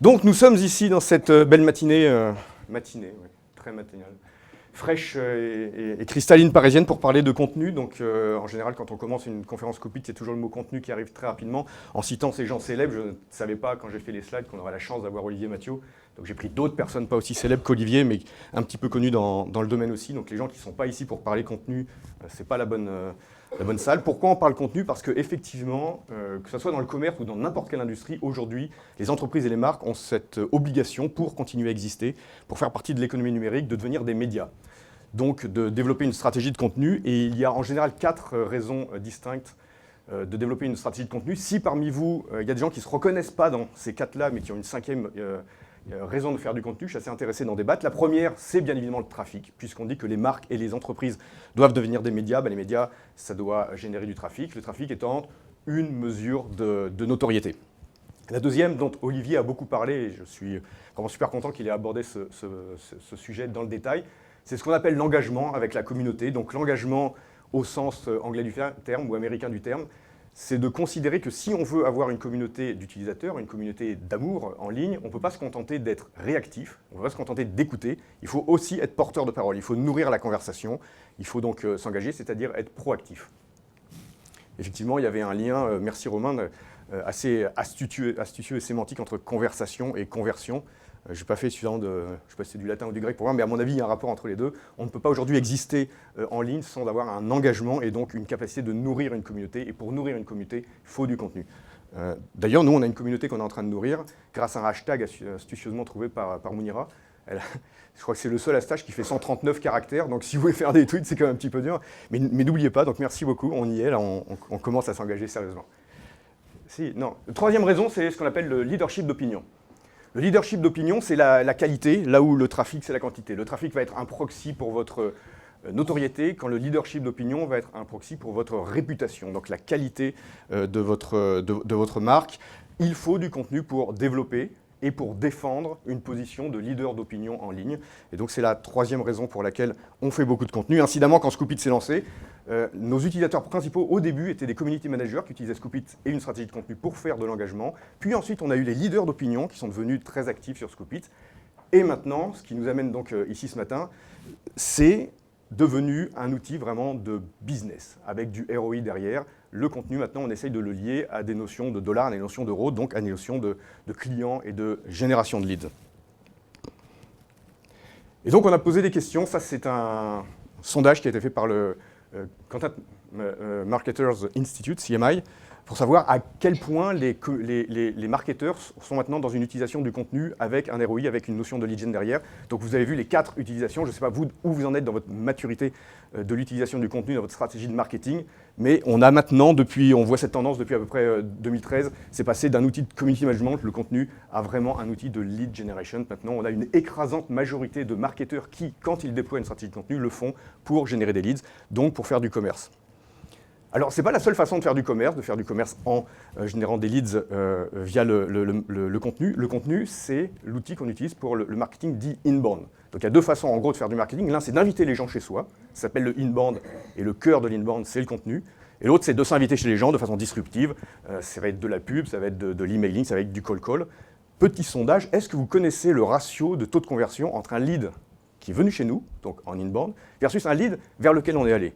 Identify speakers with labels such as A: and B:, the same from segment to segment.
A: Donc nous sommes ici dans cette belle matinée, ouais, très matinale, fraîche et cristalline parisienne pour parler de contenu. Donc en général, quand on commence une conférence Scoopit, c'est toujours le mot contenu qui arrive très rapidement. En citant ces gens célèbres, je ne savais pas quand j'ai fait les slides qu'on aurait la chance d'avoir Olivier Mathieu. Donc j'ai pris d'autres personnes pas aussi célèbres qu'Olivier, mais un petit peu connues dans le domaine aussi. Donc les gens qui ne sont pas ici pour parler contenu, ce n'est pas la bonne salle. Pourquoi on parle contenu? Parce qu'effectivement, que ce soit dans le commerce ou dans n'importe quelle industrie, aujourd'hui, les entreprises et les marques ont cette obligation pour continuer à exister, pour faire partie de l'économie numérique, de devenir des médias. Donc de développer une stratégie de contenu. Et il y a en général 4 raisons distinctes de développer une stratégie de contenu. Si parmi vous, il y a des gens qui ne se reconnaissent pas dans ces 4-là, mais qui ont une 5e raison de faire du contenu, je suis assez intéressé d'en débattre. La première, c'est bien évidemment le trafic, puisqu'on dit que les marques et les entreprises doivent devenir des médias. Les médias, ça doit générer du trafic, le trafic étant une mesure de notoriété. La deuxième, dont Olivier a beaucoup parlé, et je suis vraiment super content qu'il ait abordé ce sujet dans le détail, c'est ce qu'on appelle l'engagement avec la communauté. Donc l'engagement au sens anglais du terme ou américain du terme, c'est de considérer que si on veut avoir une communauté d'utilisateurs, une communauté d'amour en ligne, on ne peut pas se contenter d'être réactif, on ne peut pas se contenter d'écouter, il faut aussi être porteur de parole, il faut nourrir la conversation, il faut donc s'engager, c'est-à-dire être proactif. Effectivement, il y avait un lien, merci Romain, assez astucieux et sémantique entre conversation et conversion. Je n'ai pas fait suffisamment je ne sais pas si c'est du latin ou du grec pour moi, mais à mon avis, il y a un rapport entre les deux. On ne peut pas aujourd'hui exister en ligne sans avoir un engagement et donc une capacité de nourrir une communauté. Et pour nourrir une communauté, il faut du contenu. D'ailleurs, nous, on a une communauté qu'on est en train de nourrir grâce à un hashtag astucieusement trouvé par Mounira. Je crois que c'est le seul hashtag qui fait 139 caractères, donc si vous voulez faire des tweets, c'est quand même un petit peu dur. Mais n'oubliez pas, donc merci beaucoup, on y est, là, on commence à s'engager sérieusement. La troisième raison, c'est ce qu'on appelle le leadership d'opinion. Le leadership d'opinion, c'est la qualité, là où le trafic, c'est la quantité. Le trafic va être un proxy pour votre notoriété, quand le leadership d'opinion va être un proxy pour votre réputation, donc la qualité de votre marque. Il faut du contenu pour développer et pour défendre une position de leader d'opinion en ligne. Et donc c'est la troisième raison pour laquelle on fait beaucoup de contenu. Incidemment, quand Scoopit s'est lancé, nos utilisateurs principaux au début étaient des community managers qui utilisaient Scoopit et une stratégie de contenu pour faire de l'engagement. Puis ensuite, on a eu les leaders d'opinion qui sont devenus très actifs sur Scoopit. Et maintenant, ce qui nous amène donc ici ce matin, c'est devenu un outil vraiment de business, avec du ROI derrière. Le contenu, maintenant, on essaye de le lier à des notions de dollars, à des notions d'euros, donc à des notions de clients et de génération de leads. Et donc, on a posé des questions. Ça, c'est un sondage qui a été fait par le Content Marketers Institute, CMI, pour savoir à quel point les marketeurs sont maintenant dans une utilisation du contenu avec un ROI, avec une notion de lead gen derrière. Donc vous avez vu les 4 utilisations. Je ne sais pas vous, où vous en êtes dans votre maturité de l'utilisation du contenu, dans votre stratégie de marketing, mais on a maintenant, on voit cette tendance depuis à peu près 2013, c'est passé d'un outil de community management, le contenu, à vraiment un outil de lead generation. Maintenant, on a une écrasante majorité de marketeurs qui, quand ils déploient une stratégie de contenu, le font pour générer des leads, donc pour faire du commerce. Alors, ce n'est pas la seule façon de faire du commerce en générant des leads via le contenu. Le contenu, c'est l'outil qu'on utilise pour le marketing dit inbound. Donc, il y a 2 façons, en gros, de faire du marketing. L'un, c'est d'inviter les gens chez soi. Ça s'appelle le inbound, et le cœur de l'inbound, c'est le contenu. Et l'autre, c'est de s'inviter chez les gens de façon disruptive. Ça va être de la pub, ça va être de l'emailing, ça va être du call. Petit sondage, est-ce que vous connaissez le ratio de taux de conversion entre un lead qui est venu chez nous, donc en inbound, versus un lead vers lequel on est allé?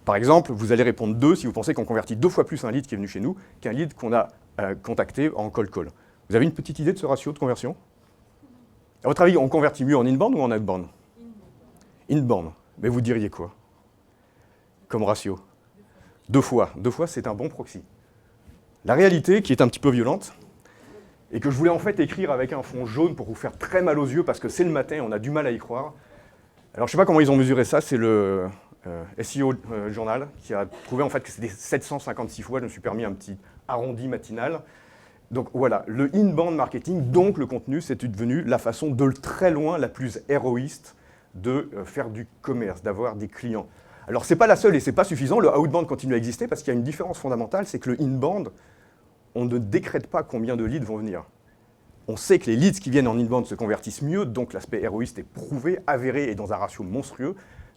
A: Par exemple, vous allez répondre 2 si vous pensez qu'on convertit 2 fois plus un lead qui est venu chez nous qu'un lead qu'on a contacté en call. Vous avez une petite idée de ce ratio de conversion? À votre avis, on convertit mieux en inbound ou en outbound? Inbound. Mais vous diriez quoi comme ratio? 2 fois. 2 fois, c'est un bon proxy. La réalité, qui est un petit peu violente, et que je voulais en fait écrire avec un fond jaune pour vous faire très mal aux yeux, parce que c'est le matin, on a du mal à y croire. Alors, je ne sais pas comment ils ont mesuré ça, c'est le SEO Journal, qui a trouvé en fait que c'était 756 fois, je me suis permis un petit arrondi matinal. Donc voilà, le inbound marketing, donc le contenu, c'est devenu la façon de très loin la plus héroïste de faire du commerce, d'avoir des clients. Alors c'est pas la seule et c'est pas suffisant, le outbound continue à exister parce qu'il y a une différence fondamentale, c'est que le inbound, on ne décrète pas combien de leads vont venir. On sait que les leads qui viennent en inbound se convertissent mieux, donc l'aspect héroïste est prouvé, avéré et dans un ratio monstrueux.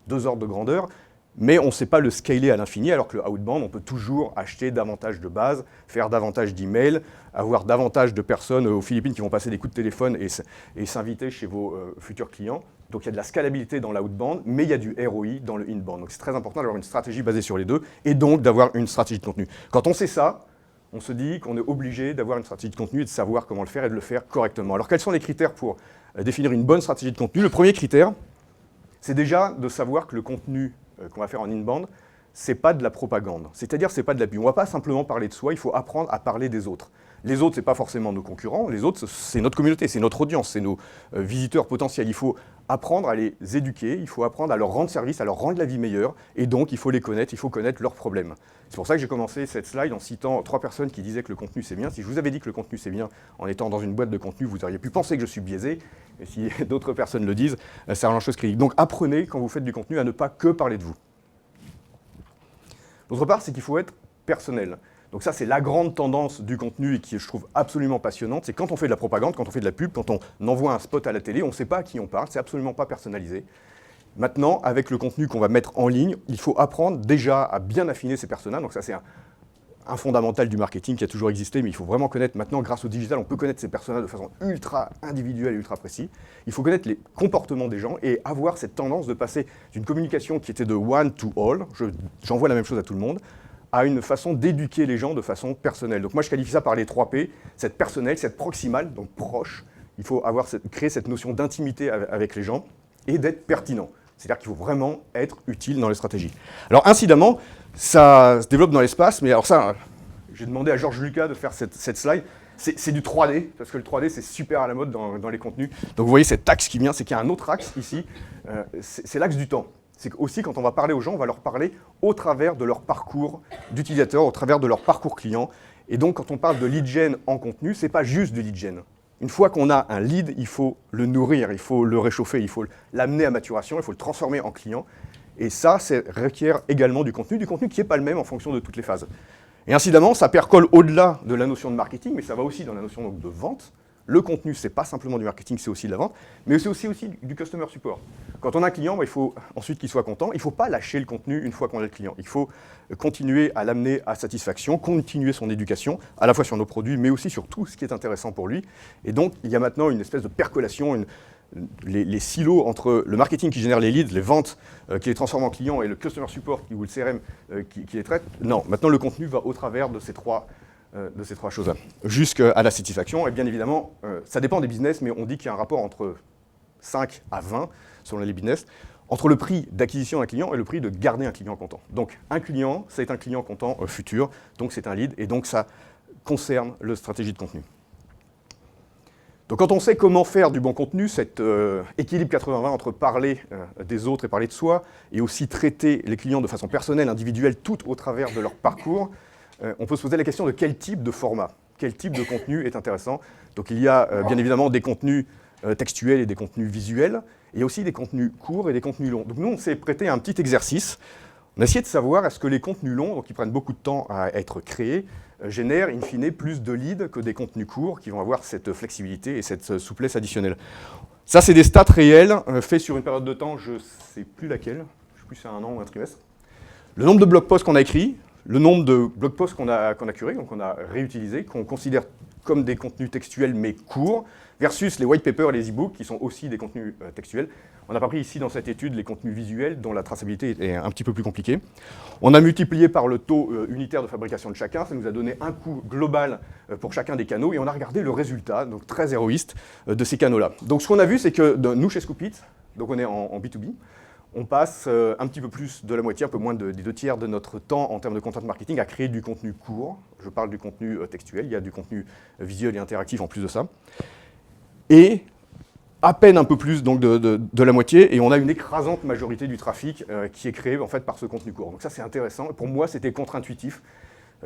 A: 2 ordres de grandeur. mais on ne sait pas le scaler à l'infini, alors que le outbound, on peut toujours acheter davantage de bases, faire davantage d'emails, avoir davantage de personnes aux Philippines qui vont passer des coups de téléphone et s'inviter chez vos futurs clients. Donc il y a de la scalabilité dans l'outbound, mais il y a du ROI dans le inbound. Donc c'est très important d'avoir une stratégie basée sur les deux, et donc d'avoir une stratégie de contenu. Quand on sait ça, on se dit qu'on est obligé d'avoir une stratégie de contenu et de savoir comment le faire et de le faire correctement. Alors quels sont les critères pour définir une bonne stratégie de contenu? Le premier critère, c'est déjà de savoir que le contenu qu'on va faire en inbound, c'est pas de la propagande. C'est-à-dire, c'est pas de la pub. On va pas simplement parler de soi, il faut apprendre à parler des autres. Les autres, c'est pas forcément nos concurrents, les autres, c'est notre communauté, c'est notre audience, c'est nos visiteurs potentiels. Il faut apprendre à les éduquer, il faut apprendre à leur rendre service, à leur rendre la vie meilleure, et donc il faut les connaître, il faut connaître leurs problèmes. C'est pour ça que j'ai commencé cette slide en citant 3 personnes qui disaient que le contenu c'est bien. Si je vous avais dit que le contenu c'est bien en étant dans une boîte de contenu, vous auriez pu penser que je suis biaisé, et si d'autres personnes le disent, c'est la chose critique. Donc apprenez, quand vous faites du contenu, à ne pas que parler de vous. D'autre part, c'est qu'il faut être personnel. Donc ça, c'est la grande tendance du contenu et qui je trouve absolument passionnante. C'est quand on fait de la propagande, quand on fait de la pub, quand on envoie un spot à la télé, on ne sait pas à qui on parle, c'est absolument pas personnalisé. Maintenant, avec le contenu qu'on va mettre en ligne, il faut apprendre déjà à bien affiner ses personas. Donc ça, c'est un fondamental du marketing qui a toujours existé, mais il faut vraiment connaître, maintenant, grâce au digital, on peut connaître ses personas de façon ultra individuelle et ultra précise. Il faut connaître les comportements des gens et avoir cette tendance de passer d'une communication qui était de one to all, j'envoie la même chose à tout le monde, à une façon d'éduquer les gens de façon personnelle. Donc moi, je qualifie ça par les 3 P, cette personnelle, cette proximale, donc proche. Il faut créer cette notion d'intimité avec les gens et d'être pertinent. C'est-à-dire qu'il faut vraiment être utile dans les stratégies. Alors incidemment, ça se développe dans l'espace, mais alors ça, j'ai demandé à Georges Lucas de faire cette slide. C'est du 3D, parce que le 3D, c'est super à la mode dans les contenus. Donc vous voyez cet axe qui vient, c'est qu'il y a un autre axe ici, c'est l'axe du temps. C'est qu'aussi, quand on va parler aux gens, on va leur parler au travers de leur parcours d'utilisateur, au travers de leur parcours client. Et donc, quand on parle de lead gen en contenu, ce n'est pas juste du lead gen. Une fois qu'on a un lead, il faut le nourrir, il faut le réchauffer, il faut l'amener à maturation, il faut le transformer en client. Et ça requiert également du contenu qui n'est pas le même en fonction de toutes les phases. Et incidemment, ça percole au-delà de la notion de marketing, mais ça va aussi dans la notion donc, de vente. Le contenu, ce n'est pas simplement du marketing, c'est aussi de la vente, mais c'est aussi du customer support. Quand on a un client, il faut ensuite qu'il soit content. Il ne faut pas lâcher le contenu une fois qu'on a le client. Il faut continuer à l'amener à satisfaction, continuer son éducation, à la fois sur nos produits, mais aussi sur tout ce qui est intéressant pour lui. Et donc, il y a maintenant une espèce de percolation, les silos entre le marketing qui génère les leads, les ventes qui les transforment en clients et le customer support ou le CRM qui les traite. Non, maintenant le contenu va au travers de ces trois choses-là, jusqu'à la satisfaction. Et bien évidemment, ça dépend des business, mais on dit qu'il y a un rapport entre 5 à 20, selon les business, entre le prix d'acquisition d'un client et le prix de garder un client content. Donc un client, c'est un client content futur, donc c'est un lead, et donc ça concerne la stratégie de contenu. Donc quand on sait comment faire du bon contenu, cet équilibre 80-20 entre parler des autres et parler de soi, et aussi traiter les clients de façon personnelle, individuelle, tout au travers de leur parcours, on peut se poser la question de quel type de format, quel type de contenu est intéressant. Donc il y a bien évidemment des contenus textuels et des contenus visuels, et il y a aussi des contenus courts et des contenus longs. Donc nous, on s'est prêté à un petit exercice. On a essayé de savoir est-ce que les contenus longs, donc qui prennent beaucoup de temps à être créés, génèrent in fine plus de leads que des contenus courts qui vont avoir cette flexibilité et cette souplesse additionnelle. Ça, c'est des stats réels faits sur une période de temps, je ne sais plus laquelle, je ne sais plus si c'est un an ou un trimestre. Le nombre de blog posts qu'on a écrits, le nombre de blog posts qu'on a curés, donc qu'on a réutilisés, qu'on considère comme des contenus textuels mais courts, versus les white papers et les e-books qui sont aussi des contenus textuels. On n'a pas pris ici dans cette étude les contenus visuels dont la traçabilité est un petit peu plus compliquée. On a multiplié par le taux unitaire de fabrication de chacun, ça nous a donné un coût global pour chacun des canaux et on a regardé le résultat, donc très héroïste, de ces canaux-là. Donc ce qu'on a vu, c'est que nous chez Scoop It, donc on est en B2B, on passe un petit peu plus de la moitié, un peu moins des 2/3 de notre temps en termes de content marketing à créer du contenu court. Je parle du contenu textuel, il y a du contenu visuel et interactif en plus de ça. Et à peine un peu plus donc de la moitié, et on a une écrasante majorité du trafic qui est créé en fait par ce contenu court. Donc ça c'est intéressant, pour moi c'était contre-intuitif.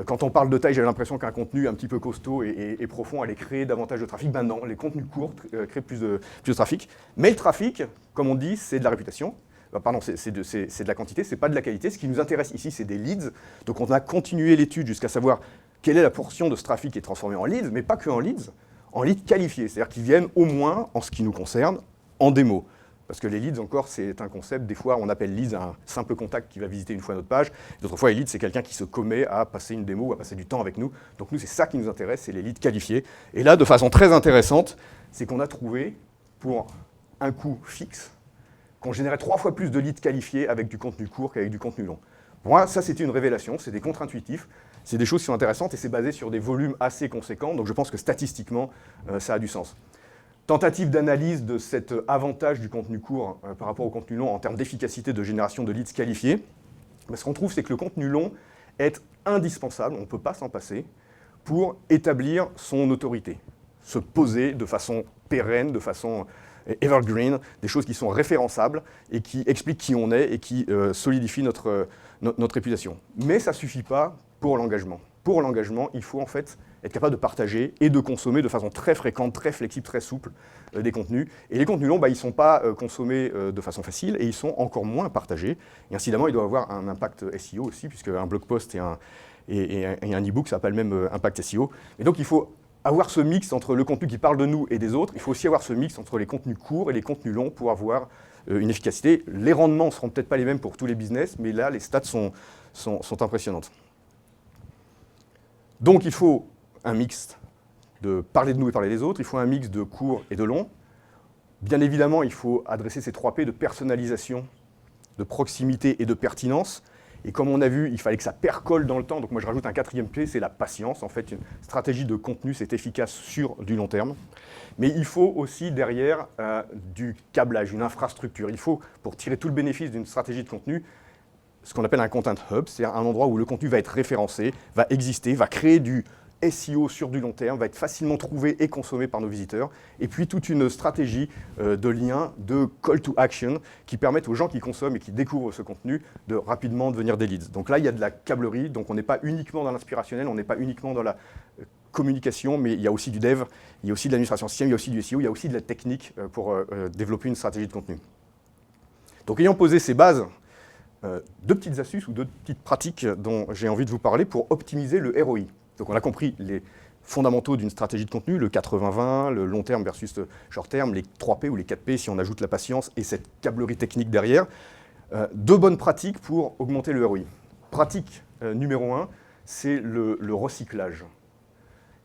A: Quand on parle de taille, j'avais l'impression qu'un contenu un petit peu costaud et profond allait créer davantage de trafic. Ben non, les contenus courts créent plus de trafic. Mais le trafic, comme on dit, c'est de la réputation. Pardon, c'est de la quantité, c'est pas de la qualité. Ce qui nous intéresse ici, c'est des leads. Donc on a continué l'étude jusqu'à savoir quelle est la portion de ce trafic qui est transformée en leads, mais pas que en leads qualifiés, c'est-à-dire qu'ils viennent au moins, en ce qui nous concerne, en démo. Parce que les leads, encore, c'est un concept. Des fois, on appelle leads un simple contact qui va visiter une fois notre page. D'autres fois, les leads, c'est quelqu'un qui se commet à passer une démo ou à passer du temps avec nous. Donc nous, c'est ça qui nous intéresse, c'est les leads qualifiés. Et là, de façon très intéressante, c'est qu'on a trouvé, pour un coût fixe, qu'on générait 3 fois plus de leads qualifiés avec du contenu court qu'avec du contenu long. Pour moi, ça, c'était une révélation, c'est des contre-intuitifs, c'est des choses qui sont intéressantes et c'est basé sur des volumes assez conséquents, donc je pense que statistiquement, ça a du sens. Tentative d'analyse de cet avantage du contenu court par rapport au contenu long en termes d'efficacité de génération de leads qualifiés. Ce qu'on trouve, c'est que le contenu long est indispensable, on ne peut pas s'en passer, pour établir son autorité, se poser de façon pérenne, de façon evergreen, des choses qui sont référençables et qui expliquent qui on est et qui solidifient notre réputation. Mais ça ne suffit pas pour l'engagement. Pour l'engagement, il faut en fait être capable de partager et de consommer de façon très fréquente, très flexible, très souple des contenus. Et les contenus longs, ils ne sont pas consommés de façon facile et ils sont encore moins partagés. Et incidemment, ils doivent avoir un impact SEO aussi, puisque un blog post et un e-book, ça n'a pas le même impact SEO. Et donc, il faut avoir ce mix entre le contenu qui parle de nous et des autres. Il faut aussi avoir ce mix entre les contenus courts et les contenus longs pour avoir une efficacité. Les rendements ne seront peut-être pas les mêmes pour tous les business, mais là, les stats sont impressionnantes. Donc, il faut un mix de parler de nous et parler des autres. Il faut un mix de court et de long. Bien évidemment, il faut adresser ces 3 P de personnalisation, de proximité et de pertinence. Et comme on a vu, il fallait que ça percole dans le temps. Donc moi, je rajoute un 4e P, c'est la patience. En fait, une stratégie de contenu, c'est efficace sur du long terme. Mais il faut aussi derrière du câblage, une infrastructure. Il faut, pour tirer tout le bénéfice d'une stratégie de contenu, ce qu'on appelle un content hub, c'est un endroit où le contenu va être référencé, va exister, va créer du SEO sur du long terme, va être facilement trouvé et consommé par nos visiteurs, et puis toute une stratégie de lien, de call to action, qui permettent aux gens qui consomment et qui découvrent ce contenu de rapidement devenir des leads. Donc là, il y a de la câblerie, donc on n'est pas uniquement dans l'inspirationnel, on n'est pas uniquement dans la communication, mais il y a aussi du dev, il y a aussi de l'administration système, il y a aussi du SEO, il y a aussi de la technique pour développer une stratégie de contenu. Donc ayant posé ces bases, 2 petites astuces ou 2 petites pratiques dont j'ai envie de vous parler pour optimiser le ROI. Donc on a compris les fondamentaux d'une stratégie de contenu, le 80-20, le long terme versus le short terme, les 3 P ou les 4 P si on ajoute la patience et cette câblerie technique derrière. 2 bonnes pratiques pour augmenter le ROI. Pratique numéro 1, c'est le recyclage.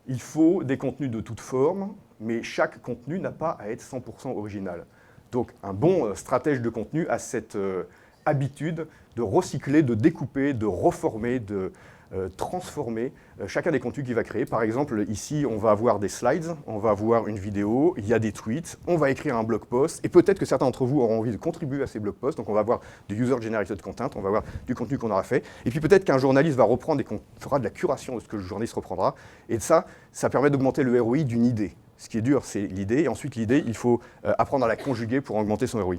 A: Il faut des contenus de toute forme, mais chaque contenu n'a pas à être 100% original. Donc un bon stratège de contenu a cette habitude de recycler, de découper, de reformer, de transformer chacun des contenus qu'il va créer. Par exemple, ici, on va avoir des slides, on va avoir une vidéo, il y a des tweets, on va écrire un blog post, et peut-être que certains d'entre vous auront envie de contribuer à ces blog posts, donc on va avoir du user-generated content, on va avoir du contenu qu'on aura fait, et puis peut-être qu'un journaliste va reprendre et qu'on fera de la curation de ce que le journaliste reprendra, et ça permet d'augmenter le ROI d'une idée. Ce qui est dur, c'est l'idée, et ensuite l'idée, il faut apprendre à la conjuguer pour augmenter son ROI.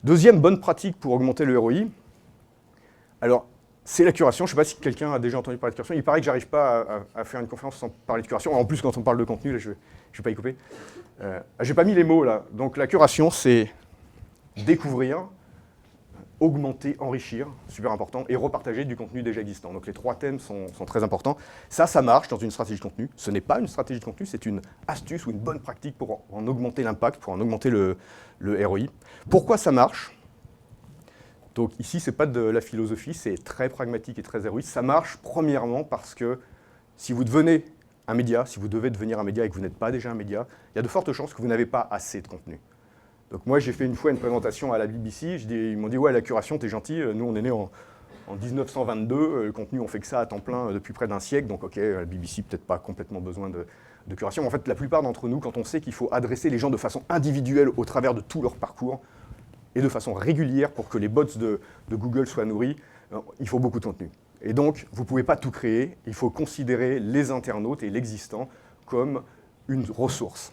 A: Deuxième bonne pratique pour augmenter le ROI, alors, c'est la curation. Je ne sais pas si quelqu'un a déjà entendu parler de curation. Il paraît que je n'arrive pas à faire une conférence sans parler de curation. En plus, quand on parle de contenu, là, je ne vais pas y couper. Je n'ai pas mis les mots là. Donc la curation, c'est découvrir, augmenter, enrichir, super important, et repartager du contenu déjà existant. Donc les 3 thèmes sont très importants. Ça marche dans une stratégie de contenu. Ce n'est pas une stratégie de contenu, c'est une astuce ou une bonne pratique pour en augmenter l'impact, pour en augmenter le ROI. Pourquoi ça marche ? Donc ici, ce n'est pas de la philosophie, c'est très pragmatique et très héroïque. Ça marche premièrement parce que si vous devenez un média, si vous devez devenir un média et que vous n'êtes pas déjà un média, il y a de fortes chances que vous n'avez pas assez de contenu. Donc moi, j'ai fait une fois une présentation à la BBC, ils m'ont dit « Ouais, la curation, t'es gentil, nous on est nés en 1922, le contenu, on fait que ça à temps plein depuis près d'un siècle, donc ok, la BBC, peut-être pas complètement besoin de curation. » En fait, la plupart d'entre nous, quand on sait qu'il faut adresser les gens de façon individuelle au travers de tout leur parcours, et de façon régulière pour que les bots de Google soient nourris, il faut beaucoup de contenu. Et donc, vous ne pouvez pas tout créer, il faut considérer les internautes et l'existant comme une ressource.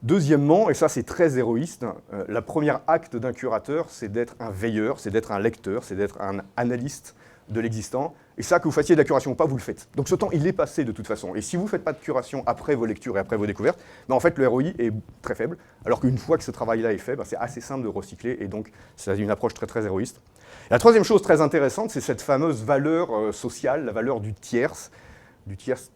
A: Deuxièmement, et ça c'est très héroïste, la première acte d'un curateur, c'est d'être un veilleur, c'est d'être un lecteur, c'est d'être un analyste de l'existant. Et ça, que vous fassiez de la curation ou pas, vous le faites. Donc ce temps, il est passé de toute façon. Et si vous ne faites pas de curation après vos lectures et après vos découvertes, en fait, le ROI est très faible. Alors qu'une fois que ce travail-là est fait, c'est assez simple de recycler. Et donc, c'est une approche très, très héroïste. Et la troisième chose très intéressante, c'est cette fameuse valeur sociale, la valeur du tiers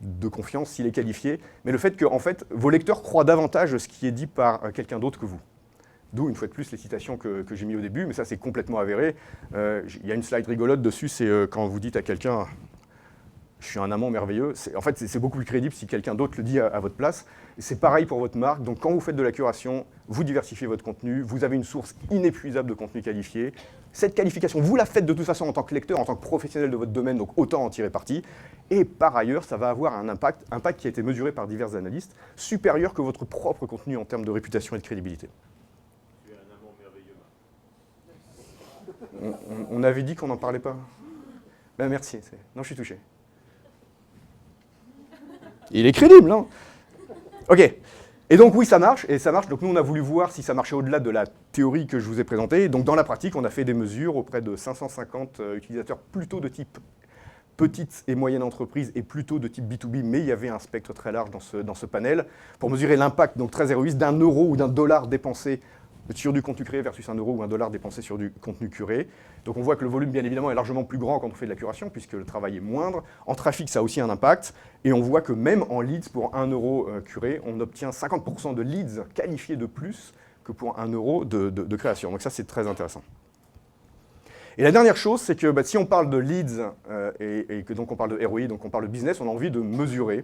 A: de confiance s'il est qualifié. Mais le fait que, en fait, vos lecteurs croient davantage ce qui est dit par quelqu'un d'autre que vous. D'où, une fois de plus, les citations que j'ai mis au début, mais ça, c'est complètement avéré. Il y a une slide rigolote dessus, c'est quand vous dites à quelqu'un « je suis un amant merveilleux », en fait, c'est beaucoup plus crédible si quelqu'un d'autre le dit à votre place. C'est pareil pour votre marque. Donc, quand vous faites de la curation, vous diversifiez votre contenu, vous avez une source inépuisable de contenu qualifié. Cette qualification, vous la faites de toute façon en tant que lecteur, en tant que professionnel de votre domaine, donc autant en tirer parti. Et par ailleurs, ça va avoir un impact qui a été mesuré par divers analystes, supérieur que votre propre contenu en termes de réputation et de crédibilité.
B: Tu es un amant merveilleux.
A: On avait dit qu'on n'en parlait pas. Ben merci. Non, je suis touché. Il est crédible, hein? Ok. Et donc oui, ça marche, et ça marche. Donc nous, on a voulu voir si ça marchait au-delà de la théorie que je vous ai présentée. Donc dans la pratique, on a fait des mesures auprès de 550 utilisateurs plutôt de type petites et moyennes entreprises et plutôt de type B2B, mais il y avait un spectre très large dans ce panel, pour mesurer l'impact, donc très héroïste, d'1 euro ou d'1 $ dépensé sur du contenu créé versus 1 euro ou 1 $ dépensé sur du contenu curé. Donc on voit que le volume, bien évidemment, est largement plus grand quand on fait de la curation, puisque le travail est moindre. En trafic, ça a aussi un impact. Et on voit que même en leads, pour 1 euro curé, on obtient 50% de leads qualifiés de plus que pour 1 euro de création. Donc ça, c'est très intéressant. Et la dernière chose, c'est que si on parle de leads et que donc on parle de ROI, donc on parle de business, on a envie de mesurer,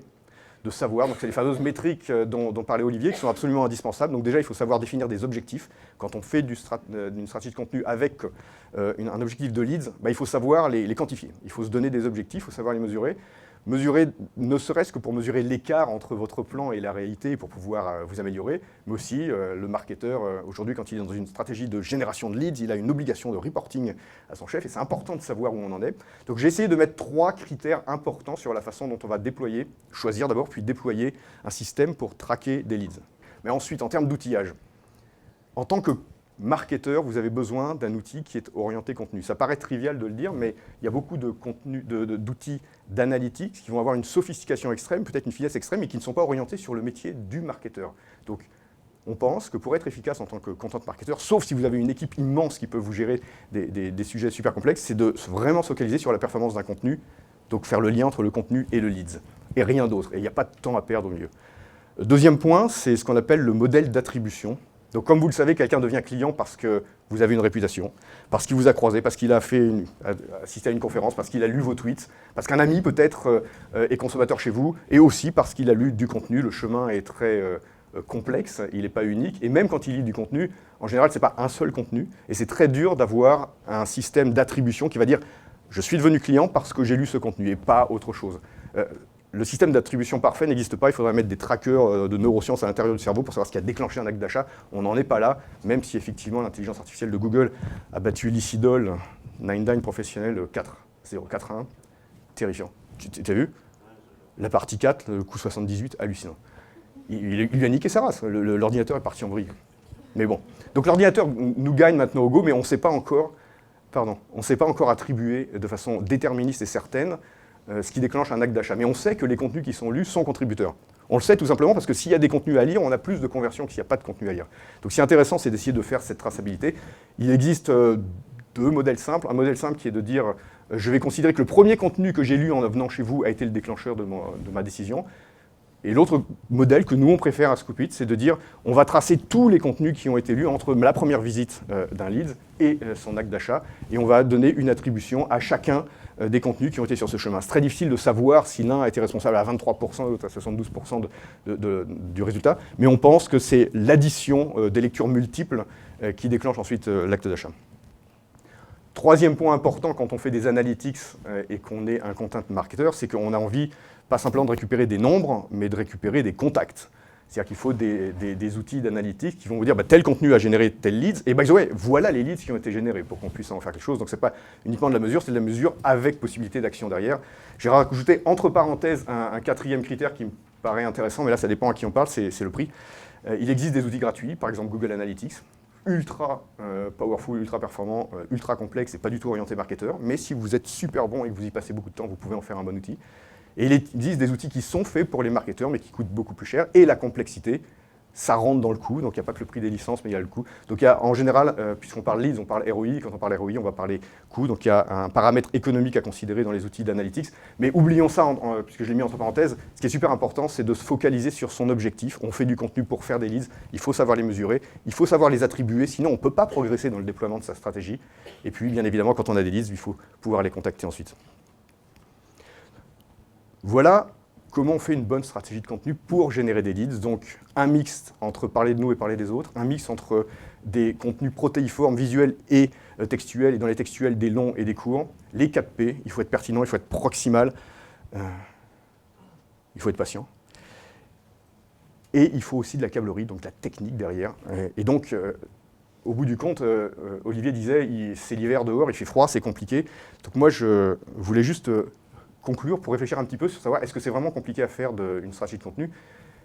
A: de savoir. Donc c'est les fameuses métriques dont parlait Olivier qui sont absolument indispensables. Donc déjà, il faut savoir définir des objectifs. Quand on fait d'une stratégie de contenu avec un objectif de leads, il faut savoir les quantifier. Il faut se donner des objectifs, il faut savoir les mesurer. Mesurer, ne serait-ce que pour mesurer l'écart entre votre plan et la réalité, pour pouvoir vous améliorer, mais aussi le marketeur, aujourd'hui, quand il est dans une stratégie de génération de leads, il a une obligation de reporting à son chef, et c'est important de savoir où on en est. Donc j'ai essayé de mettre 3 critères importants sur la façon dont on va déployer, choisir d'abord, puis déployer un système pour traquer des leads. Mais ensuite, en termes d'outillage, en tant que marketeur, vous avez besoin d'un outil qui est orienté contenu. Ça paraît trivial de le dire, mais il y a beaucoup d'outils d'analytics qui vont avoir une sophistication extrême, peut-être une finesse extrême, et qui ne sont pas orientés sur le métier du marketeur. Donc, on pense que pour être efficace en tant que content marketeur, sauf si vous avez une équipe immense qui peut vous gérer des sujets super complexes, c'est de vraiment se focaliser sur la performance d'un contenu, donc faire le lien entre le contenu et le leads, et rien d'autre. Et il n'y a pas de temps à perdre au milieu. Deuxième point, c'est ce qu'on appelle le modèle d'attribution. Donc, comme vous le savez, quelqu'un devient client parce que vous avez une réputation, parce qu'il vous a croisé, parce qu'il a assisté à une conférence, parce qu'il a lu vos tweets, parce qu'un ami peut-être est consommateur chez vous, et aussi parce qu'il a lu du contenu. Le chemin est très complexe, il n'est pas unique, et même quand il lit du contenu, en général, ce n'est pas un seul contenu, et c'est très dur d'avoir un système d'attribution qui va dire « je suis devenu client parce que j'ai lu ce contenu » et pas autre chose. Le système d'attribution parfait n'existe pas, il faudrait mettre des trackers de neurosciences à l'intérieur du cerveau pour savoir ce qui a déclenché un acte d'achat. On n'en est pas là, même si effectivement l'intelligence artificielle de Google a battu l'Icidol 99 professionnel 4-0-4-1. Terrifiant. Tu as vu? La partie 4, le coup 78, hallucinant. Il lui a niqué sa race, l'ordinateur est parti en vrille. Mais bon. Donc l'ordinateur nous gagne maintenant au Go, mais on ne sait pas encore attribuer de façon déterministe et certaine ce qui déclenche un acte d'achat. Mais on sait que les contenus qui sont lus sont contributeurs. On le sait tout simplement parce que s'il y a des contenus à lire, on a plus de conversions que s'il n'y a pas de contenu à lire. Donc ce qui est intéressant, c'est d'essayer de faire cette traçabilité. Il existe 2 modèles simples. Un modèle simple qui est de dire je vais considérer que le premier contenu que j'ai lu en venant chez vous a été le déclencheur de ma décision. Et l'autre modèle que nous, on préfère à Scoop It, c'est de dire on va tracer tous les contenus qui ont été lus entre la première visite d'un lead et son acte d'achat, et on va donner une attribution à chacun des contenus qui ont été sur ce chemin. C'est très difficile de savoir si l'un a été responsable à 23% et l'autre à 72% du résultat, mais on pense que c'est l'addition des lectures multiples qui déclenche ensuite l'acte d'achat. Troisième point important quand on fait des analytics et qu'on est un content marketer, c'est qu'on a envie pas simplement de récupérer des nombres, mais de récupérer des contacts. C'est-à-dire qu'il faut des outils d'analytique qui vont vous dire tel contenu a généré tel leads, et by the way, voilà les leads qui ont été générés pour qu'on puisse en faire quelque chose. Donc ce n'est pas uniquement de la mesure, c'est de la mesure avec possibilité d'action derrière. J'ai rajouté entre parenthèses un 4e critère qui me paraît intéressant, mais là ça dépend à qui on parle, c'est le prix. Il existe des outils gratuits, par exemple Google Analytics, ultra powerful, ultra performant, ultra complexe et pas du tout orienté marketeur, mais si vous êtes super bon et que vous y passez beaucoup de temps, vous pouvez en faire un bon outil. Et il existe des outils qui sont faits pour les marketeurs, mais qui coûtent beaucoup plus cher, et la complexité ça rentre dans le coût, donc il n'y a pas que le prix des licences, mais il y a le coût. Donc il y a, en général, puisqu'on parle leads, on parle ROI, quand on parle ROI, on va parler coût, donc il y a un paramètre économique à considérer dans les outils d'analytics, mais oublions ça, puisque je l'ai mis entre parenthèses, ce qui est super important, c'est de se focaliser sur son objectif. On fait du contenu pour faire des leads, il faut savoir les mesurer, il faut savoir les attribuer, sinon on ne peut pas progresser dans le déploiement de sa stratégie. Et puis, bien évidemment, quand on a des leads, il faut pouvoir les contacter ensuite. Voilà comment on fait une bonne stratégie de contenu pour générer des leads. Donc, un mix entre parler de nous et parler des autres, un mix entre des contenus protéiformes, visuels et textuels, et dans les textuels, des longs et des courts. Les 4 P, il faut être pertinent, il faut être proximal, il faut être patient. Et il faut aussi de la câblerie, donc de la technique derrière. Et donc, au bout du compte, Olivier disait, c'est l'hiver dehors, il fait froid, c'est compliqué. Donc moi, je voulais juste conclure pour réfléchir un petit peu sur savoir est-ce que c'est vraiment compliqué à faire une stratégie de contenu.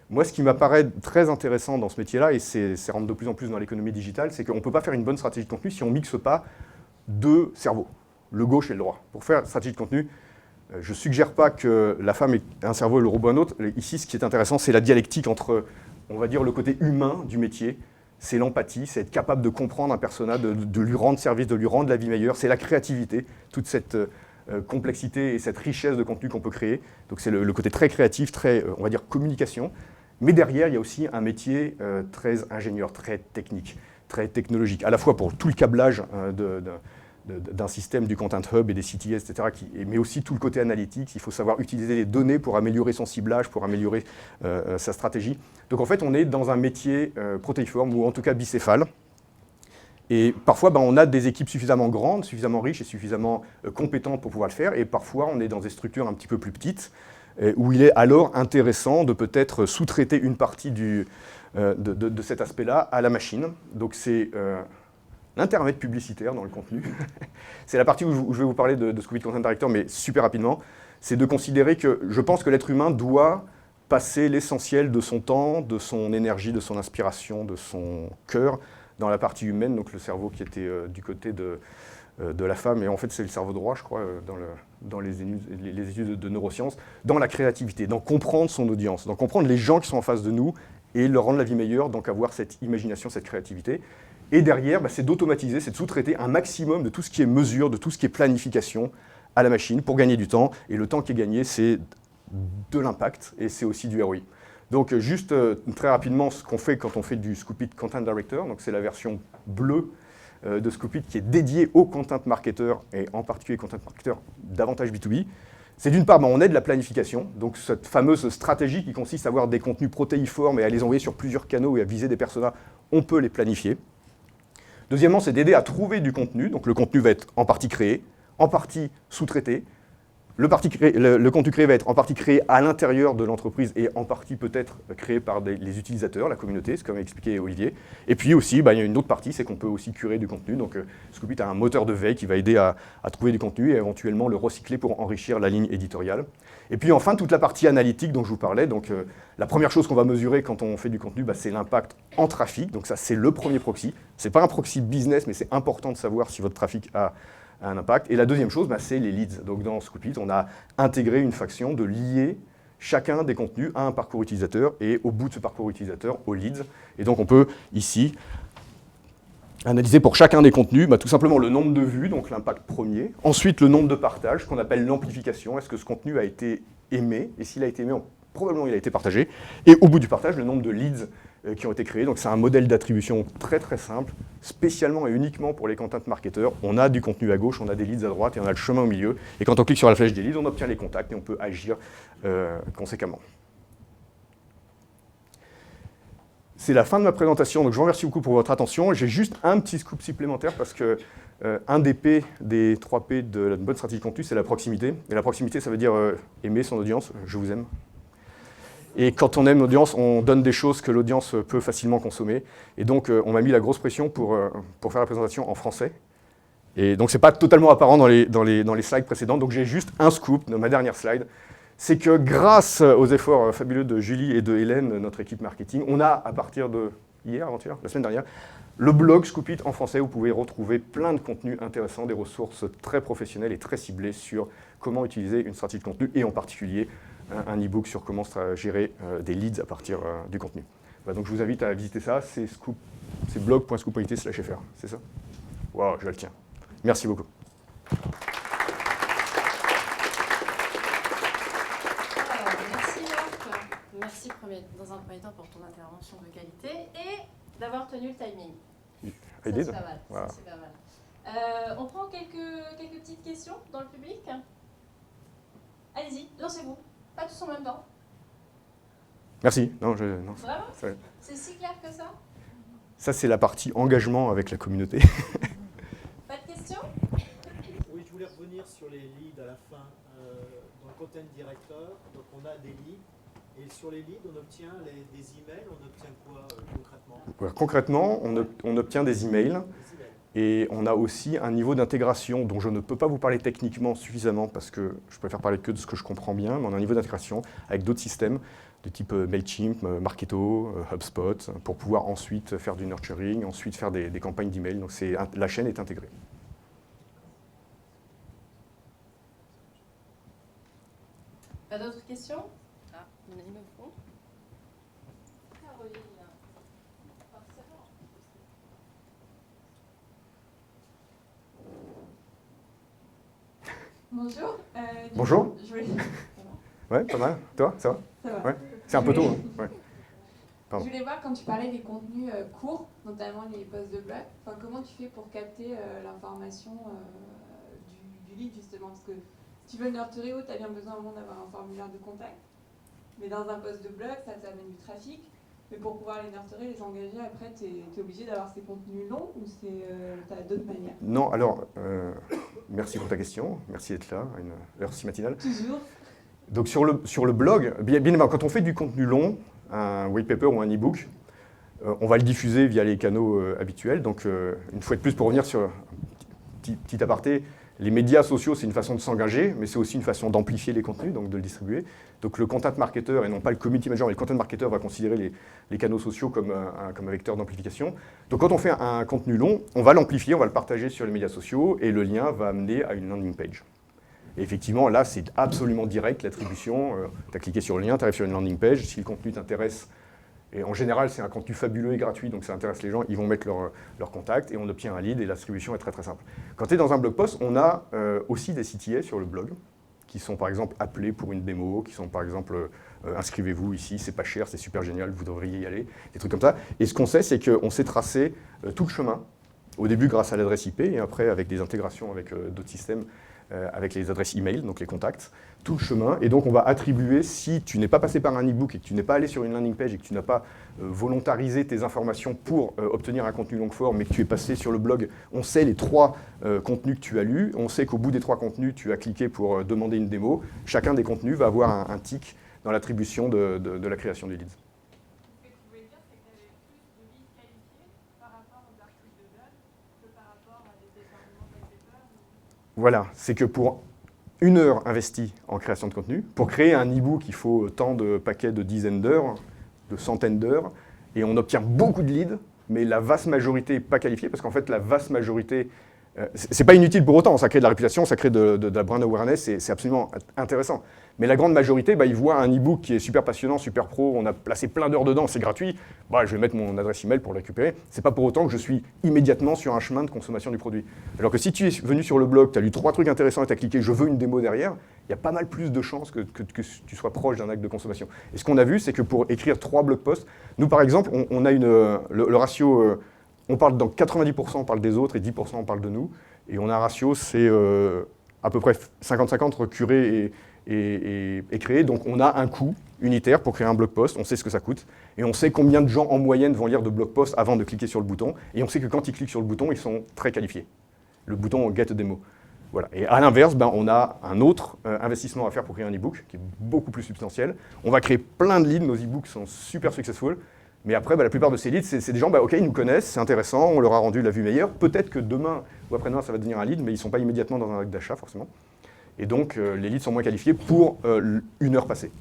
A: Moi, ce qui m'apparaît très intéressant dans ce métier-là, et ça rentre de plus en plus dans l'économie digitale, c'est qu'on ne peut pas faire une bonne stratégie de contenu si on ne mixe pas deux cerveaux, le gauche et le droit. Pour faire une stratégie de contenu, je ne suggère pas que la femme ait un cerveau et le robot un autre. Ici, ce qui est intéressant, c'est la dialectique entre, on va dire, le côté humain du métier. C'est l'empathie, c'est être capable de comprendre un personnage, de lui rendre service, de lui rendre la vie meilleure. C'est la créativité, toute cette complexité et cette richesse de contenu qu'on peut créer. Donc c'est le côté très créatif, très, on va dire, communication. Mais derrière, il y a aussi un métier très ingénieur, très technique, très technologique, à la fois pour tout le câblage d'un système du Content Hub et des CTS, etc., mais aussi tout le côté analytique. Il faut savoir utiliser les données pour améliorer son ciblage, pour améliorer sa stratégie. Donc en fait, on est dans un métier protéiforme, ou en tout cas bicéphale. Et parfois, on a des équipes suffisamment grandes, suffisamment riches et suffisamment compétentes pour pouvoir le faire. Et parfois, on est dans des structures un petit peu plus petites, où il est alors intéressant de peut-être sous-traiter une partie de cet aspect-là à la machine. Donc c'est l'intermède publicitaire dans le contenu. C'est la partie où je vais vous parler de Scooby Content Director, mais super rapidement. C'est de considérer que je pense que l'être humain doit passer l'essentiel de son temps, de son énergie, de son inspiration, de son cœur dans la partie humaine, donc le cerveau qui était du côté de la femme, et en fait c'est le cerveau droit, je crois, dans les études de neurosciences, dans la créativité, dans comprendre son audience, dans comprendre les gens qui sont en face de nous et leur rendre la vie meilleure, donc avoir cette imagination, cette créativité. Et derrière, c'est d'automatiser, c'est de sous-traiter un maximum de tout ce qui est mesure, de tout ce qui est planification à la machine pour gagner du temps. Et le temps qui est gagné, c'est de l'impact et c'est aussi du ROI. Donc juste très rapidement, ce qu'on fait quand on fait du Scoopit Content Director, donc c'est la version bleue de Scoopit qui est dédiée aux content marketeurs et en particulier content marketeurs davantage B2B. C'est d'une part, on aide la planification, donc cette fameuse stratégie qui consiste à avoir des contenus protéiformes et à les envoyer sur plusieurs canaux et à viser des personas, on peut les planifier. Deuxièmement, c'est d'aider à trouver du contenu, donc le contenu va être en partie créé, en partie sous-traité. Le contenu créé va être en partie créé à l'intérieur de l'entreprise et en partie peut-être créé par les utilisateurs, la communauté, c'est comme a expliqué Olivier. Et puis aussi, il y a une autre partie, c'est qu'on peut aussi curer du contenu. Donc Scoopit a un moteur de veille qui va aider à trouver du contenu et éventuellement le recycler pour enrichir la ligne éditoriale. Et puis enfin, toute la partie analytique dont je vous parlais. Donc la première chose qu'on va mesurer quand on fait du contenu, c'est l'impact en trafic. Donc ça, c'est le premier proxy. Ce n'est pas un proxy business, mais c'est important de savoir si votre trafic a un impact. Et la deuxième chose, c'est les leads. Donc dans Scoopit, on a intégré une faction de lier chacun des contenus à un parcours utilisateur et au bout de ce parcours utilisateur, aux leads. Et donc on peut ici analyser pour chacun des contenus tout simplement le nombre de vues, donc l'impact premier. Ensuite, le nombre de partages, qu'on appelle l'amplification. Est-ce que ce contenu a été aimé? Et s'il a été aimé, probablement il a été partagé. Et au bout du partage, le nombre de leads qui ont été créés. Donc c'est un modèle d'attribution très très simple, spécialement et uniquement pour les content marketeurs. On a du contenu à gauche, on a des leads à droite et on a le chemin au milieu. Et quand on clique sur la flèche des leads, on obtient les contacts et on peut agir conséquemment. C'est la fin de ma présentation, donc je vous remercie beaucoup pour votre attention. J'ai juste un petit scoop supplémentaire parce que un des P, des 3 P de la bonne stratégie de contenu, c'est la proximité. Et la proximité, ça veut dire aimer son audience, je vous aime. Et quand on aime l'audience, on donne des choses que l'audience peut facilement consommer. Et donc, on m'a mis la grosse pression pour faire la présentation en français. Et donc, ce n'est pas totalement apparent dans les slides précédentes. Donc, j'ai juste un scoop dans ma dernière slide. C'est que grâce aux efforts fabuleux de Julie et de Hélène, notre équipe marketing, on a, à partir de hier, avant-hier, la semaine dernière, le blog Scoopit en français. Vous pouvez retrouver plein de contenus intéressants, des ressources très professionnelles et très ciblées sur comment utiliser une stratégie de contenu et en particulier un e-book sur comment gérer des leads à partir du contenu. Bah, donc je vous invite à visiter ça, c'est blog.scoop.it/fr, c'est ça? Waouh, je le tiens. Merci beaucoup.
C: Merci Marc. Merci dans un premier temps pour ton intervention de qualité et d'avoir tenu le timing. Ça, c'est pas mal.
A: Voilà.
C: Ça, c'est pas mal. On prend quelques petites questions dans le public. Allez-y, lancez-vous. Pas tous en même temps.
A: Merci. Non,
C: Vraiment?
A: c'est-
C: C'est si clair que ça?
A: Ça, c'est la partie engagement avec la communauté.
C: Pas de questions?
B: Oui, je voulais revenir sur les leads à la fin. Dans le Content Director, donc on a des leads. Et sur les leads, on obtient des emails. On obtient quoi concrètement?
A: Voilà, concrètement, on obtient des emails.
B: Des emails.
A: Et on a aussi un niveau d'intégration dont je ne peux pas vous parler techniquement suffisamment parce que je préfère parler que de ce que je comprends bien, mais on a un niveau d'intégration avec d'autres systèmes de type Mailchimp, Marketo, HubSpot, pour pouvoir ensuite faire du nurturing, ensuite faire des campagnes d'email. Donc la chaîne est intégrée.
C: Pas d'autres questions? Ah, il y en a une au fond. Caroline.
D: Bonjour.
A: Bonjour.
D: Je voulais...
A: Ouais, pas mal. Toi, ça va?
D: Ça va.
A: Ouais. C'est un peu tôt. Hein. Ouais. Pardon.
D: Je voulais voir quand tu parlais des contenus courts, notamment les posts de blog, enfin, comment tu fais pour capter l'information du lead justement, parce que si tu veux nurturer tu as bien besoin au moins d'avoir un formulaire de contact, mais dans un post de blog, ça t'amène du trafic, mais pour pouvoir les nurturer, les engager, après tu es obligé d'avoir ces contenus longs ou tu as d'autres manières?
A: Non, alors, merci pour ta question, merci d'être là à une heure si matinale.
D: Toujours.
A: Donc sur le blog, bien évidemment, quand on fait du contenu long, un white paper ou un e-book, on va le diffuser via les canaux habituels. Donc une fois de plus, pour revenir sur un petit aparté, les médias sociaux, c'est une façon de s'engager, mais c'est aussi une façon d'amplifier les contenus, donc de le distribuer. Donc le content marketer, et non pas le community manager, mais le content marketer va considérer les canaux sociaux comme un vecteur d'amplification. Donc quand on fait un contenu long, on va l'amplifier, on va le partager sur les médias sociaux, et le lien va amener à une landing page. Et effectivement, là, c'est absolument direct, l'attribution. Tu as cliqué sur le lien, tu arrives sur une landing page. Si le contenu t'intéresse, et en général, c'est un contenu fabuleux et gratuit, donc ça intéresse les gens, ils vont mettre leur contact et on obtient un lead et l'attribution est très très simple. Quand tu es dans un blog post, on a aussi des CTA sur le blog qui sont par exemple appelés pour une démo, qui sont par exemple inscrivez-vous ici, c'est pas cher, c'est super génial, vous devriez y aller, des trucs comme ça. Et ce qu'on sait, c'est qu'on sait tracer tout le chemin, au début grâce à l'adresse IP et après avec des intégrations avec d'autres systèmes, avec les adresses email, donc les contacts, tout le chemin. Et donc, on va attribuer, si tu n'es pas passé par un e-book et que tu n'es pas allé sur une landing page et que tu n'as pas volontarisé tes informations pour obtenir un contenu long form, mais que tu es passé sur le blog, on sait les 3 contenus que tu as lus, on sait qu'au bout des 3 contenus, tu as cliqué pour demander une démo. Chacun des contenus va avoir un tic dans l'attribution de la création du lead.
D: Ce que tu voulais dire, c'est que tu avais plus de leads qualifiés par rapport aux articles de blog que par rapport à des téléchargements de paper.
A: Voilà, c'est que pour 1 heure investie en création de contenu, pour créer un e-book, il faut tant de paquets de dizaines d'heures, de centaines d'heures, et on obtient beaucoup de leads, mais la vaste majorité n'est pas qualifiée, parce qu'en fait, la vaste majorité, c'est pas inutile pour autant, ça crée de la réputation, ça crée de la brand awareness, c'est absolument intéressant. Mais la grande majorité, ils voient un e-book qui est super passionnant, super pro, on a placé plein d'heures dedans, c'est gratuit, je vais mettre mon adresse email pour le récupérer. C'est pas pour autant que je suis immédiatement sur un chemin de consommation du produit. Alors que si tu es venu sur le blog, tu as lu 3 trucs intéressants et tu as cliqué « je veux une démo » derrière, il y a pas mal plus de chances que tu sois proche d'un acte de consommation. Et ce qu'on a vu, c'est que pour écrire 3 blog posts, nous par exemple, on a le ratio, on parle dans 90%, on parle des autres et 10% on parle de nous. Et on a un ratio, c'est à peu près 50-50 entre curé et créé. Donc on a un coût unitaire pour créer un blog post, on sait ce que ça coûte, et on sait combien de gens en moyenne vont lire de blog post avant de cliquer sur le bouton, et on sait que quand ils cliquent sur le bouton, ils sont très qualifiés. Le bouton Get a Demo. Voilà. Et à l'inverse, on a un autre investissement à faire pour créer un e-book qui est beaucoup plus substantiel. On va créer plein de leads, nos e-books sont super successful, mais après, la plupart de ces leads, c'est des gens, ok, ils nous connaissent, c'est intéressant, on leur a rendu la vue meilleure. Peut-être que demain ou après-demain, ça va devenir un lead, mais ils ne sont pas immédiatement dans un acte d'achat, forcément. Et donc, les leads sont moins qualifiés pour 1 heure passée.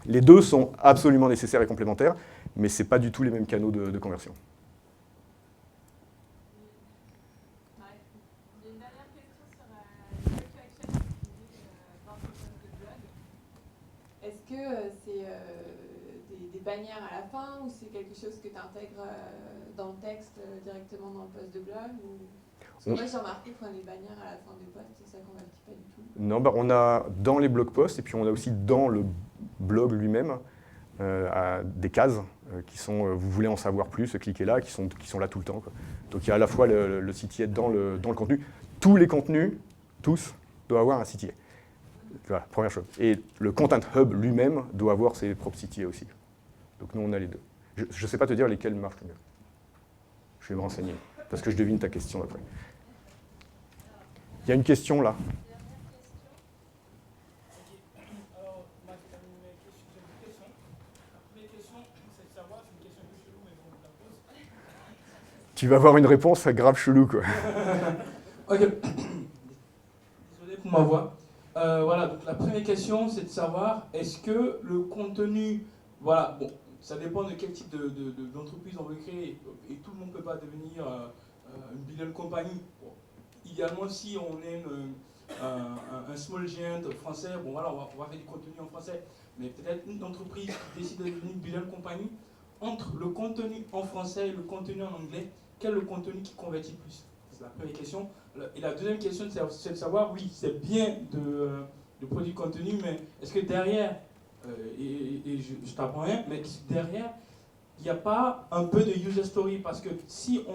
A: Les deux sont absolument nécessaires et complémentaires, mais ce n'est pas du tout les mêmes canaux de conversion.
D: J'ai une dernière question sur le call to action utilisé dans ton post de blog. Est-ce que c'est des bannière à la fin, ou c'est quelque chose que tu intègres dans le texte directement dans le post de blog ou... Parce que moi j'ai remarqué qu'on a les bannières à la fin des posts et ça convertit pas du tout.
A: Non, bah, on a dans les blog posts et puis on a aussi dans le blog lui-même des cases qui sont vous voulez en savoir plus, cliquez là, qui sont là tout le temps, quoi. Donc il y a à la fois le CTA dans le contenu. Tous les contenus, tous, doivent avoir un CTA. Voilà, première chose. Et le Content Hub lui-même doit avoir ses propres CTA aussi. Donc nous, on a les deux. Je ne sais pas te dire lesquels marchent le mieux. Je vais me renseigner, parce que je devine ta question après. Il y a une question là.
E: Alors, j'ai deux questions. La première question, c'est de savoir, c'est une question un peu chelou, mais bon, je la pose.
A: Tu vas avoir une réponse grave chelou, quoi.
E: Ok. Désolé pour ma voix. Voilà, donc la première question, c'est de savoir, est-ce que le contenu, voilà, bon, ça dépend de quel type d'entreprise on veut créer, et tout le monde ne peut pas devenir une billion compagnie. Bon, idéalement, si on est un small giant français, bon voilà, on va faire du contenu en français, mais peut-être une entreprise qui décide de devenir une billion compagnie, entre le contenu en français et le contenu en anglais, quel est le contenu qui convertit plus? C'est la première question. Et la deuxième question, c'est de savoir, oui, c'est bien de produire du contenu, mais est-ce que derrière, je t'apprends rien, mais derrière, il n'y a pas un peu de user story? Parce que si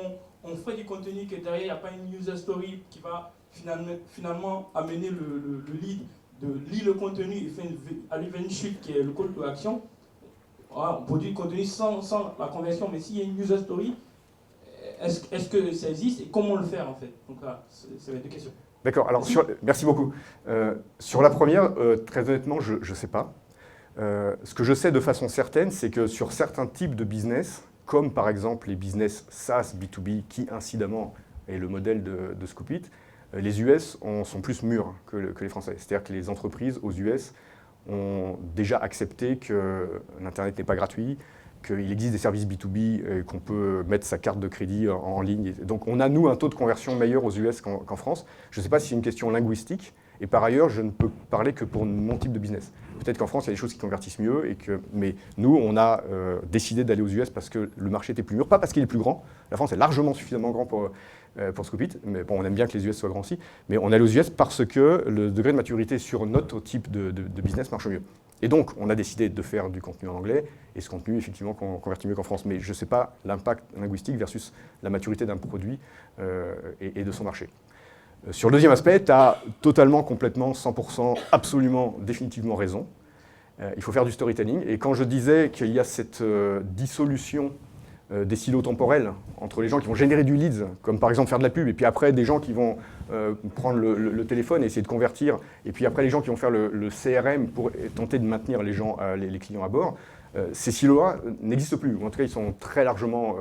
E: on fait du contenu que derrière, il n'y a pas une user story qui va finalement amener le lead de lire le contenu et aller vers une chute qui est le call to action, voilà, on produit du contenu sans la conversion, mais s'il y a une user story, est-ce que ça existe et comment le faire en fait? Donc là, c'est les deux questions.
A: D'accord, alors merci beaucoup. Sur la première, très honnêtement, je ne sais pas. Ce que je sais de façon certaine, c'est que sur certains types de business, comme par exemple les business SaaS B2B, qui incidemment est le modèle de Scoopit, les US sont plus mûrs que les Français. C'est-à-dire que les entreprises aux US ont déjà accepté que l'Internet n'est pas gratuit, qu'il existe des services B2B et qu'on peut mettre sa carte de crédit en ligne. Donc on a, nous, un taux de conversion meilleur aux US qu'en France. Je ne sais pas si c'est une question linguistique. Et par ailleurs, je ne peux parler que pour mon type de business. Peut-être qu'en France, il y a des choses qui convertissent mieux, mais nous, on a décidé d'aller aux US parce que le marché était plus mûr, pas parce qu'il est plus grand. La France est largement suffisamment grand pour Scoopit, mais bon, on aime bien que les US soient grands aussi. Mais on est allé aux US parce que le degré de maturité sur notre type de business marche mieux. Et donc, on a décidé de faire du contenu en anglais, et ce contenu, effectivement, convertit mieux qu'en France. Mais je ne sais pas l'impact linguistique versus la maturité d'un produit et de son marché. Sur le deuxième aspect, tu as totalement, complètement, 100%, absolument, définitivement raison. Il faut faire du storytelling. Et quand je disais qu'il y a cette dissolution des silos temporels entre les gens qui vont générer du leads, comme par exemple faire de la pub, et puis après des gens qui vont prendre le téléphone et essayer de convertir, et puis après les gens qui vont faire le CRM pour tenter de maintenir les gens, les clients à bord, ces silos-là n'existent plus. Ou en tout cas, ils sont très largement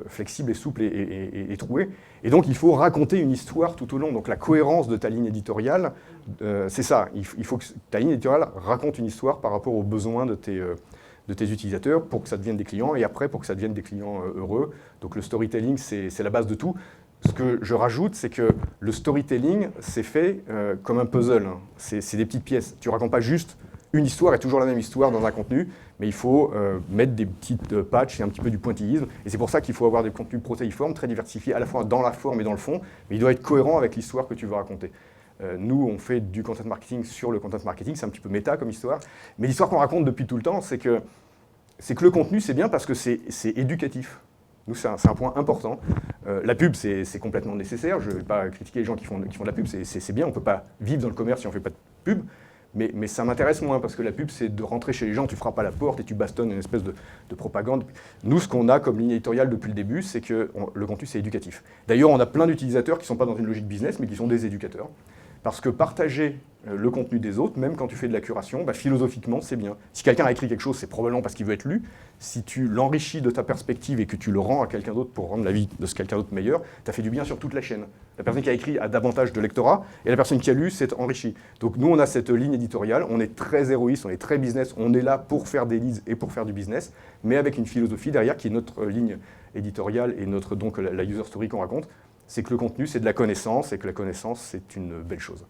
A: flexible et souple et troué. Et donc, il faut raconter une histoire tout au long. Donc, la cohérence de ta ligne éditoriale, c'est ça. Il faut que ta ligne éditoriale raconte une histoire par rapport aux besoins de tes utilisateurs pour que ça devienne des clients et après pour que ça devienne des clients heureux. Donc, le storytelling, c'est la base de tout. Ce que je rajoute, c'est que le storytelling, c'est fait comme un puzzle. C'est des petites pièces. Tu ne racontes pas juste une histoire et toujours la même histoire dans un contenu, mais il faut mettre des petites patchs et un petit peu du pointillisme. Et c'est pour ça qu'il faut avoir des contenus protéiformes, très diversifiés, à la fois dans la forme et dans le fond, mais il doit être cohérent avec l'histoire que tu veux raconter. Nous, on fait du content marketing sur le content marketing, c'est un petit peu méta comme histoire, mais l'histoire qu'on raconte depuis tout le temps, c'est que le contenu, c'est bien parce que c'est éducatif. Nous, c'est un point important. La pub, c'est complètement nécessaire. Je ne vais pas critiquer les gens qui font de la pub, c'est bien, on ne peut pas vivre dans le commerce si on ne fait pas de pub. Mais ça m'intéresse moins parce que la pub, c'est de rentrer chez les gens, tu frappes à la porte et tu bastonnes une espèce de propagande. Nous, ce qu'on a comme ligne éditoriale depuis le début, c'est que le contenu, c'est éducatif. D'ailleurs, on a plein d'utilisateurs qui ne sont pas dans une logique business, mais qui sont des éducateurs. Parce que partager le contenu des autres, même quand tu fais de la curation, philosophiquement, c'est bien. Si quelqu'un a écrit quelque chose, c'est probablement parce qu'il veut être lu. Si tu l'enrichis de ta perspective et que tu le rends à quelqu'un d'autre pour rendre la vie de ce quelqu'un d'autre meilleure, tu as fait du bien sur toute la chaîne. La personne qui a écrit a davantage de lectorat et la personne qui a lu s'est enrichie. Donc nous, on a cette ligne éditoriale, on est très héroïste, on est très business, on est là pour faire des leads et pour faire du business, mais avec une philosophie derrière qui est notre ligne éditoriale et donc la user story qu'on raconte. C'est que le contenu, c'est de la connaissance et que la connaissance, c'est une belle chose.